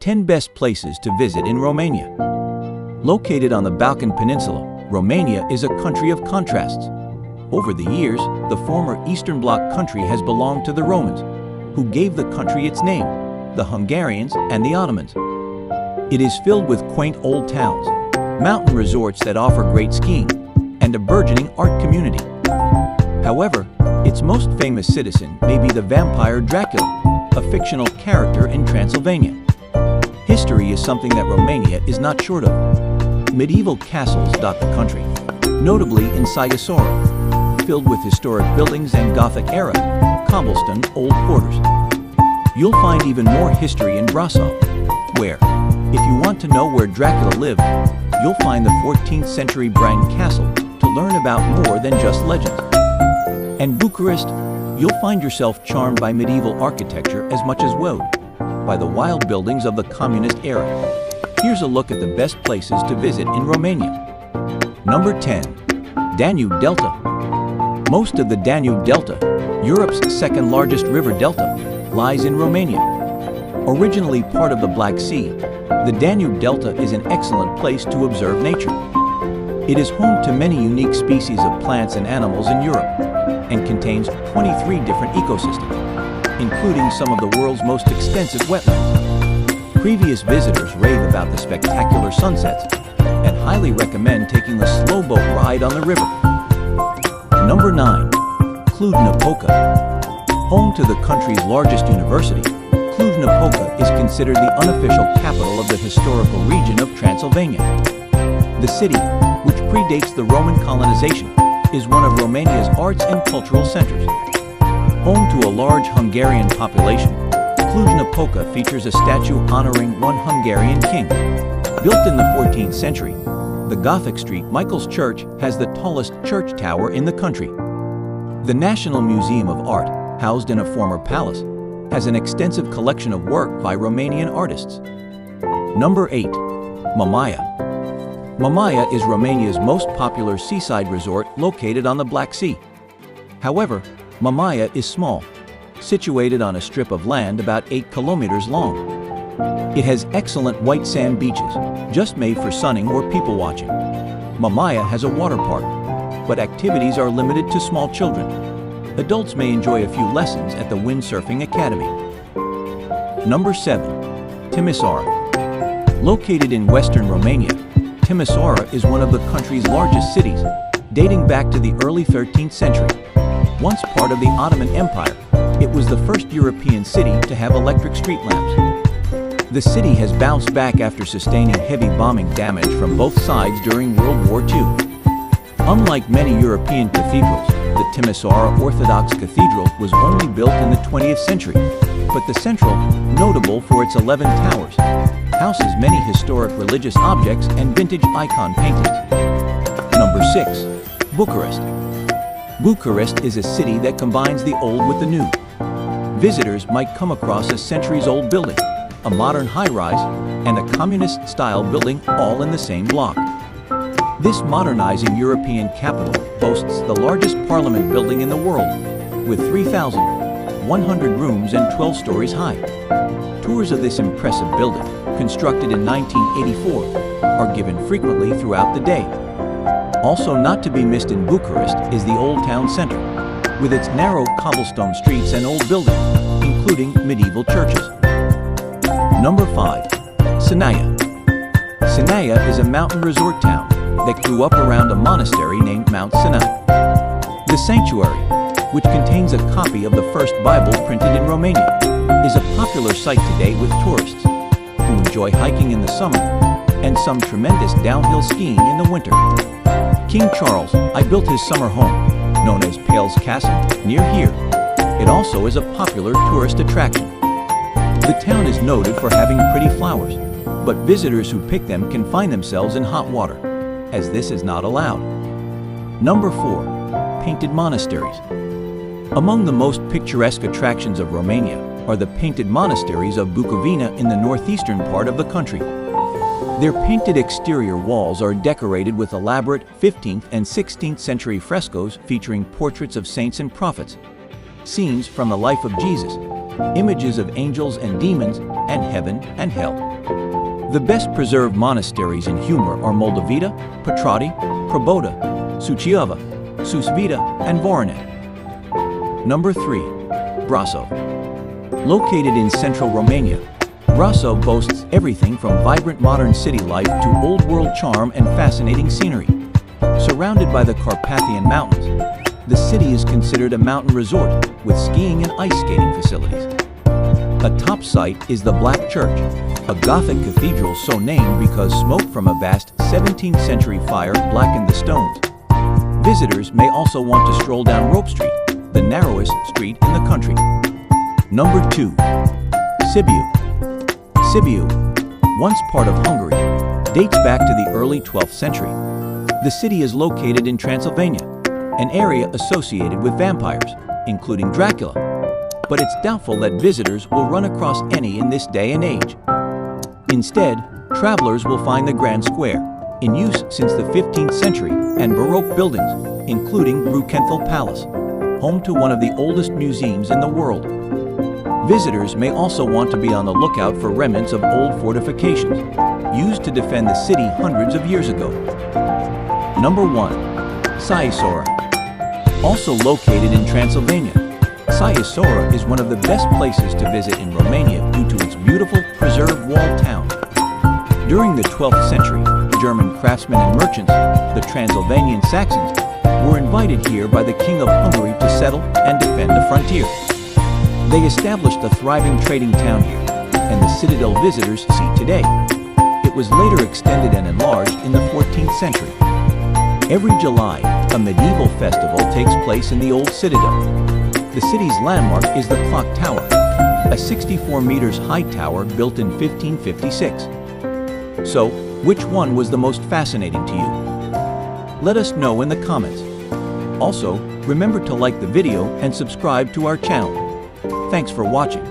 10 best places to visit in Romania. Located on the Balkan Peninsula, Romania is a country of contrasts. Over the years, the former Eastern Bloc country has belonged to the Romans, who gave the country its name, the Hungarians and the Ottomans. It is filled with quaint old towns, mountain resorts that offer great skiing, and a burgeoning art community. However, its most famous citizen may be the vampire Dracula, a fictional character in Transylvania. History is something that Romania is not short of. Medieval castles dot the country, notably in Sighisoara, filled with historic buildings and Gothic-era, cobblestone old quarters. You'll find even more history in Brasov, where, if you want to know where Dracula lived, you'll find the 14th century Bran Castle to learn about more than just legends. And Bucharest, you'll find yourself charmed by medieval architecture as much as wowed by the wild buildings of the communist era. Here's a look at the best places to visit in Romania. Number 10. Danube Delta. Most of the Danube Delta, Europe's second largest river delta, lies in Romania. Originally part of the Black Sea, the Danube Delta is an excellent place to observe nature. It is home to many unique species of plants and animals in Europe, and contains 23 different ecosystems, including some of the world's most extensive wetlands. Previous visitors rave about the spectacular sunsets and highly recommend taking the slow boat ride on the river. Number 9. Cluj-Napoca. Home to the country's largest university, Cluj-Napoca is considered the unofficial capital of the historical region of Transylvania. The city, which predates the Roman colonization, is one of Romania's arts and cultural centers. Home to a large Hungarian population, Cluj-Napoca features a statue honoring one Hungarian king. Built in the 14th century, the Gothic St. Michael's Church has the tallest church tower in the country. The National Museum of Art, housed in a former palace, has an extensive collection of work by Romanian artists. Number 8. Mamaia. Mamaia is Romania's most popular seaside resort located on the Black Sea. However, Mamaia is small, situated on a strip of land about 8 kilometers long. It has excellent white sand beaches, just made for sunning or people watching. Mamaia has a water park, but activities are limited to small children. Adults may enjoy a few lessons at the Windsurfing Academy. Number 7. Timisoara. Located in western Romania, Timisoara is one of the country's largest cities, dating back to the early 13th century. Once part of the Ottoman Empire, it was the first European city to have electric street lamps. The city has bounced back after sustaining heavy bombing damage from both sides during World War II. Unlike many European cathedrals, the Timisoara Orthodox Cathedral was only built in the 20th century, but the central, notable for its 11 towers, houses many historic religious objects and vintage icon paintings. Number 6. Bucharest. Bucharest is a city that combines the old with the new. Visitors might come across a centuries-old building, a modern high-rise, and a communist-style building all in the same block. This modernizing European capital boasts the largest parliament building in the world, with 3,100 rooms and 12 stories high. Tours of this impressive building, constructed in 1984, are given frequently throughout the day. Also not to be missed in Bucharest is the Old Town Center, with its narrow cobblestone streets and old buildings, including medieval churches. Number 5. Sinaia. Sinaia is a mountain resort town that grew up around a monastery named Mount Sinai. The sanctuary, which contains a copy of the first Bible printed in Romania, is a popular site today with tourists who enjoy hiking in the summer and some tremendous downhill skiing in the winter. King Charles I built his summer home, known as Pales Castle, near here. It also is a popular tourist attraction. The town is noted for having pretty flowers, but visitors who pick them can find themselves in hot water, as this is not allowed. Number 4. Painted monasteries. Among the most picturesque attractions of Romania are the painted monasteries of Bukovina in the northeastern part of the country. Their painted exterior walls are decorated with elaborate 15th and 16th century frescoes featuring portraits of saints and prophets, scenes from the life of Jesus, images of angels and demons, and heaven and hell. The best preserved monasteries in Humor are Moldavita, Petrati, Probota, Suceava, Susvita, and Voronet. Number 3. Brasov. Located in central Romania, Brasov boasts everything from vibrant modern city life to old-world charm and fascinating scenery. Surrounded by the Carpathian Mountains, the city is considered a mountain resort with skiing and ice skating facilities. A top site is the Black Church, a Gothic cathedral so named because smoke from a vast 17th century fire blackened the stones. Visitors may also want to stroll down Rope Street, the narrowest street in the country. Number 2. Sibiu. Sibiu, once part of Hungary, dates back to the early 12th century. The city is located in Transylvania, an area associated with vampires, including Dracula, but it's doubtful that visitors will run across any in this day and age. Instead, travelers will find the Grand Square, in use since the 15th century, and Baroque buildings, including Brukenthal Palace, home to one of the oldest museums in the world. Visitors may also want to be on the lookout for remnants of old fortifications, used to defend the city hundreds of years ago. Number 1. Sighisoara. Also located in Transylvania, Sighisoara is one of the best places to visit in Romania due to its beautiful, preserved walled town. During the 12th century, German craftsmen and merchants, the Transylvanian Saxons, were invited here by the King of Hungary to settle and defend the frontier. They established a thriving trading town here, and the citadel visitors see today. It was later extended and enlarged in the 14th century. Every July, a medieval festival takes place in the old citadel. The city's landmark is the Clock Tower, a 64 meters high tower built in 1556. So, which one was the most fascinating to you? Let us know in the comments. Also, remember to like the video and subscribe to our channel. Thanks for watching.